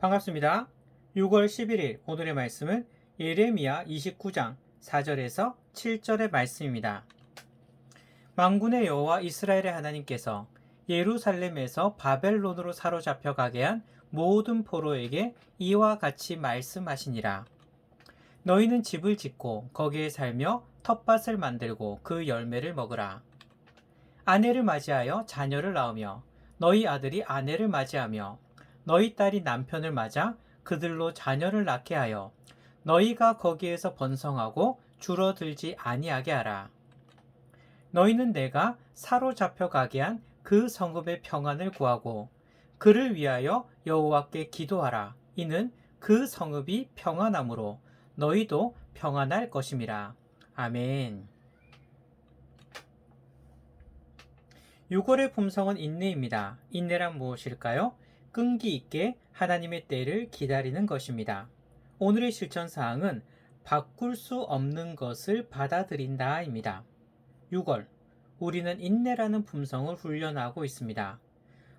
반갑습니다. 6월 11일 오늘의 말씀은 예레미야 29장 4절에서 7절의 말씀입니다. 만군의 여호와 이스라엘의 하나님께서 예루살렘에서 바벨론으로 사로잡혀 가게 한 모든 포로에게 이와 같이 말씀하시니라. 너희는 집을 짓고 거기에 살며 텃밭을 만들고 그 열매를 먹으라. 아내를 맞이하여 자녀를 낳으며 너희 아들이 아내를 맞이하며 너희 딸이 남편을 맞아 그들로 자녀를 낳게 하여 너희가 거기에서 번성하고 줄어들지 아니하게 하라. 너희는 내가 사로잡혀 가게 한 그 성읍의 평안을 구하고 그를 위하여 여호와께 기도하라. 이는 그 성읍이 평안함으로 너희도 평안할 것임이라. 아멘. 6월의 품성은 인내입니다. 인내란 무엇일까요? 끈기 있게 하나님의 때를 기다리는 것입니다. 오늘의 실천 사항은 바꿀 수 없는 것을 받아들인다입니다. 6월, 우리는 인내라는 품성을 훈련하고 있습니다.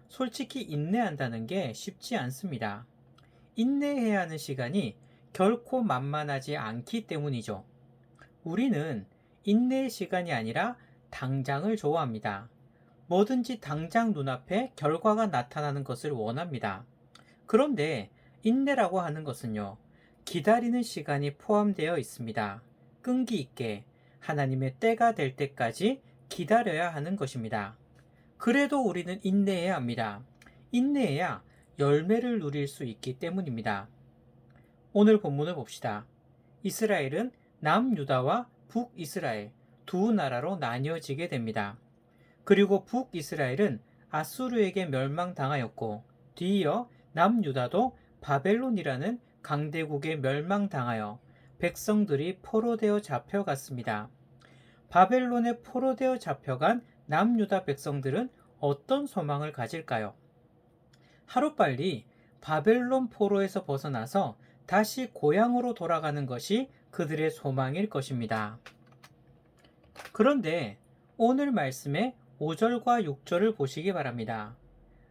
솔직히 인내한다는 게 쉽지 않습니다. 인내해야 하는 시간이 결코 만만하지 않기 때문이죠. 우리는 인내의 시간이 아니라 당장을 좋아합니다. 뭐든지 당장 눈앞에 결과가 나타나는 것을 원합니다. 그런데 인내라고 하는 것은요, 기다리는 시간이 포함되어 있습니다. 끈기 있게 하나님의 때가 될 때까지 기다려야 하는 것입니다. 그래도 우리는 인내해야 합니다. 인내해야 열매를 누릴 수 있기 때문입니다. 오늘 본문을 봅시다. 이스라엘은 남유다와 북이스라엘 두 나라로 나뉘어지게 됩니다. 그리고 북이스라엘은 아수르에게 멸망당하였고 뒤이어 남유다도 바벨론이라는 강대국에 멸망당하여 백성들이 포로되어 잡혀갔습니다. 바벨론에 포로되어 잡혀간 남유다 백성들은 어떤 소망을 가질까요? 하루빨리 바벨론 포로에서 벗어나서 다시 고향으로 돌아가는 것이 그들의 소망일 것입니다. 그런데 오늘 말씀의 5절과 6절을 보시기 바랍니다.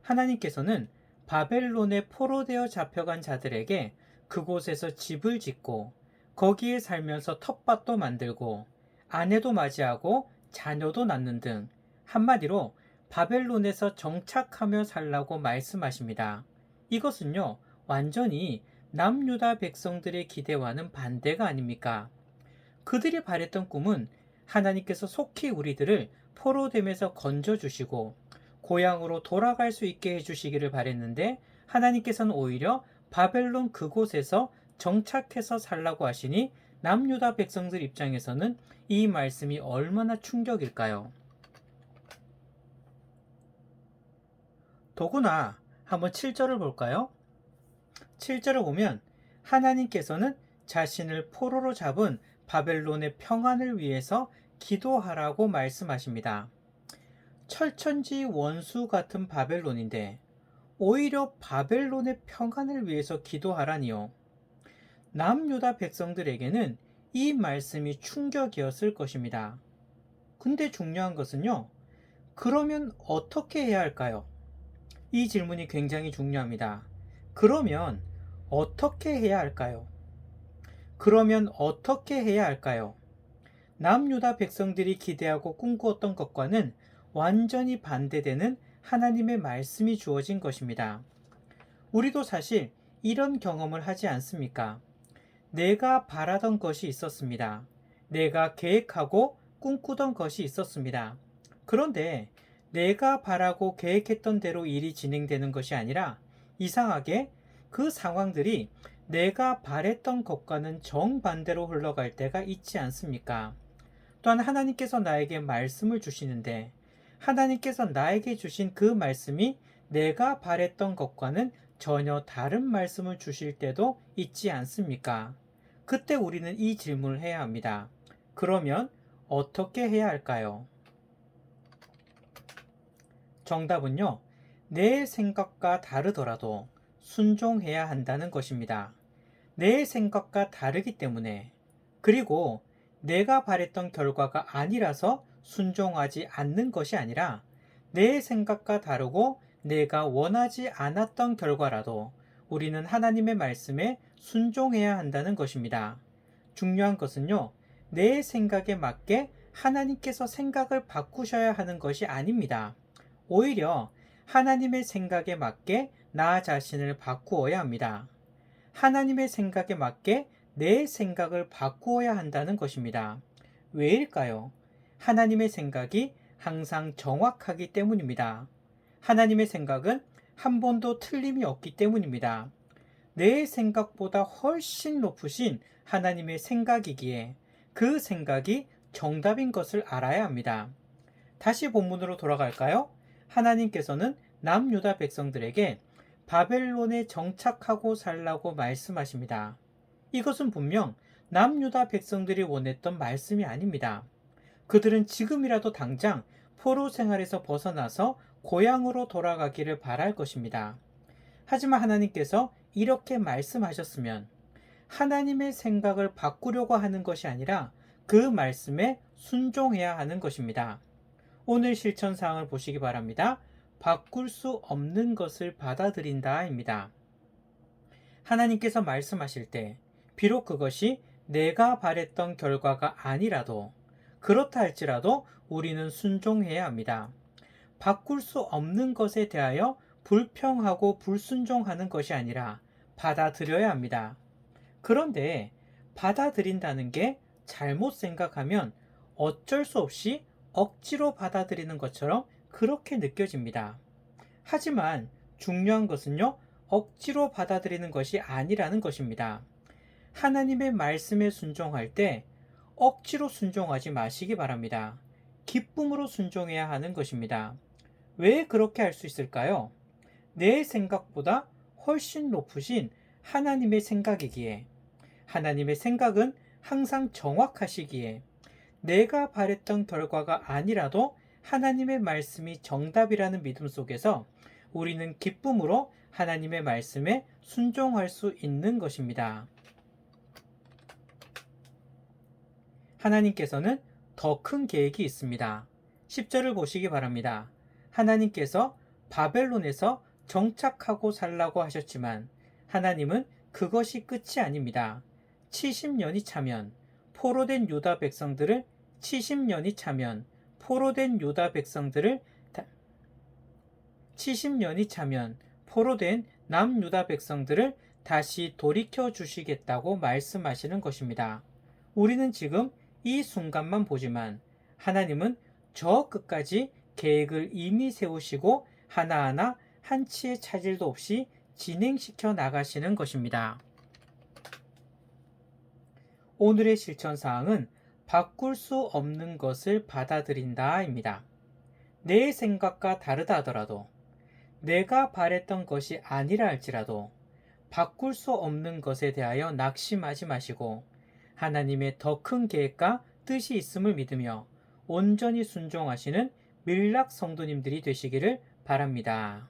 하나님께서는 바벨론에 포로되어 잡혀간 자들에게 그곳에서 집을 짓고 거기에 살면서 텃밭도 만들고 아내도 맞이하고 자녀도 낳는 등 한마디로 바벨론에서 정착하며 살라고 말씀하십니다. 이것은요, 완전히 남유다 백성들의 기대와는 반대가 아닙니까? 그들이 바랬던 꿈은 하나님께서 속히 우리들을 포로됨에서 건져주시고 고향으로 돌아갈 수 있게 해주시기를 바랬는데 하나님께서는 오히려 바벨론 그곳에서 정착해서 살라고 하시니 남유다 백성들 입장에서는 이 말씀이 얼마나 충격일까요? 더구나 한번 7절을 볼까요? 7절을 보면 하나님께서는 자신을 포로로 잡은 바벨론의 평안을 위해서 기도하라고 말씀하십니다. 철천지 원수 같은 바벨론인데 오히려 바벨론의 평안을 위해서 기도하라니요. 남유다 백성들에게는 이 말씀이 충격이었을 것입니다. 근데 중요한 것은요, 그러면 어떻게 해야 할까요? 이 질문이 굉장히 중요합니다. 그러면 어떻게 해야 할까요? 그러면 어떻게 해야 할까요? 남유다 백성들이 기대하고 꿈꾸었던 것과는 완전히 반대되는 하나님의 말씀이 주어진 것입니다. 우리도 사실 이런 경험을 하지 않습니까? 내가 바라던 것이 있었습니다. 내가 계획하고 꿈꾸던 것이 있었습니다. 그런데 내가 바라고 계획했던 대로 일이 진행되는 것이 아니라 이상하게 그 상황들이 내가 바랬던 것과는 정반대로 흘러갈 때가 있지 않습니까? 또한 하나님께서 나에게 말씀을 주시는데 하나님께서 나에게 주신 그 말씀이 내가 바랬던 것과는 전혀 다른 말씀을 주실 때도 있지 않습니까? 그때 우리는 이 질문을 해야 합니다. 그러면 어떻게 해야 할까요? 정답은요, 내 생각과 다르더라도 순종해야 한다는 것입니다. 내 생각과 다르기 때문에, 그리고 내가 바랬던 결과가 아니라서 순종하지 않는 것이 아니라 내 생각과 다르고 내가 원하지 않았던 결과라도 우리는 하나님의 말씀에 순종해야 한다는 것입니다. 중요한 것은요, 내 생각에 맞게 하나님께서 생각을 바꾸셔야 하는 것이 아닙니다. 오히려 하나님의 생각에 맞게 나 자신을 바꾸어야 합니다. 하나님의 생각에 맞게 내 생각을 바꾸어야 한다는 것입니다. 왜일까요? 하나님의 생각이 항상 정확하기 때문입니다. 하나님의 생각은 한 번도 틀림이 없기 때문입니다. 내 생각보다 훨씬 높으신 하나님의 생각이기에 그 생각이 정답인 것을 알아야 합니다. 다시 본문으로 돌아갈까요? 하나님께서는 남유다 백성들에게 바벨론에 정착하고 살라고 말씀하십니다. 이것은 분명 남유다 백성들이 원했던 말씀이 아닙니다. 그들은 지금이라도 당장 포로 생활에서 벗어나서 고향으로 돌아가기를 바랄 것입니다. 하지만 하나님께서 이렇게 말씀하셨으면 하나님의 생각을 바꾸려고 하는 것이 아니라 그 말씀에 순종해야 하는 것입니다. 오늘 실천 사항을 보시기 바랍니다. 바꿀 수 없는 것을 받아들인다입니다. 하나님께서 말씀하실 때 비록 그것이 내가 바랬던 결과가 아니라도 그렇다 할지라도 우리는 순종해야 합니다. 바꿀 수 없는 것에 대하여 불평하고 불순종하는 것이 아니라 받아들여야 합니다. 그런데 받아들인다는 게 잘못 생각하면 어쩔 수 없이 억지로 받아들이는 것처럼 그렇게 느껴집니다. 하지만 중요한 것은요, 억지로 받아들이는 것이 아니라는 것입니다. 하나님의 말씀에 순종할 때 억지로 순종하지 마시기 바랍니다. 기쁨으로 순종해야 하는 것입니다. 왜 그렇게 할 수 있을까요? 내 생각보다 훨씬 높으신 하나님의 생각이기에, 하나님의 생각은 항상 정확하시기에, 내가 바랬던 결과가 아니라도 하나님의 말씀이 정답이라는 믿음 속에서 우리는 기쁨으로 하나님의 말씀에 순종할 수 있는 것입니다. 하나님께서는 더 큰 계획이 있습니다. 10절을 보시기 바랍니다. 하나님께서 바벨론에서 정착하고 살라고 하셨지만 하나님은 그것이 끝이 아닙니다. 70년이 차면 포로된 유다 백성들을 70년이 차면 포로된 유다 백성들을 70년이 차면 포로된 남유다 백성들을 다시 돌이켜 주시겠다고 말씀하시는 것입니다. 우리는 지금 이 순간만 보지만 하나님은 저 끝까지 계획을 이미 세우시고 하나하나 한치의 차질도 없이 진행시켜 나가시는 것입니다. 오늘의 실천 사항은 바꿀 수 없는 것을 받아들인다입니다. 내 생각과 다르다 하더라도 내가 바랬던 것이 아니라 할지라도 바꿀 수 없는 것에 대하여 낙심하지 마시고 하나님의 더 큰 계획과 뜻이 있음을 믿으며 온전히 순종하시는 밀락 성도님들이 되시기를 바랍니다.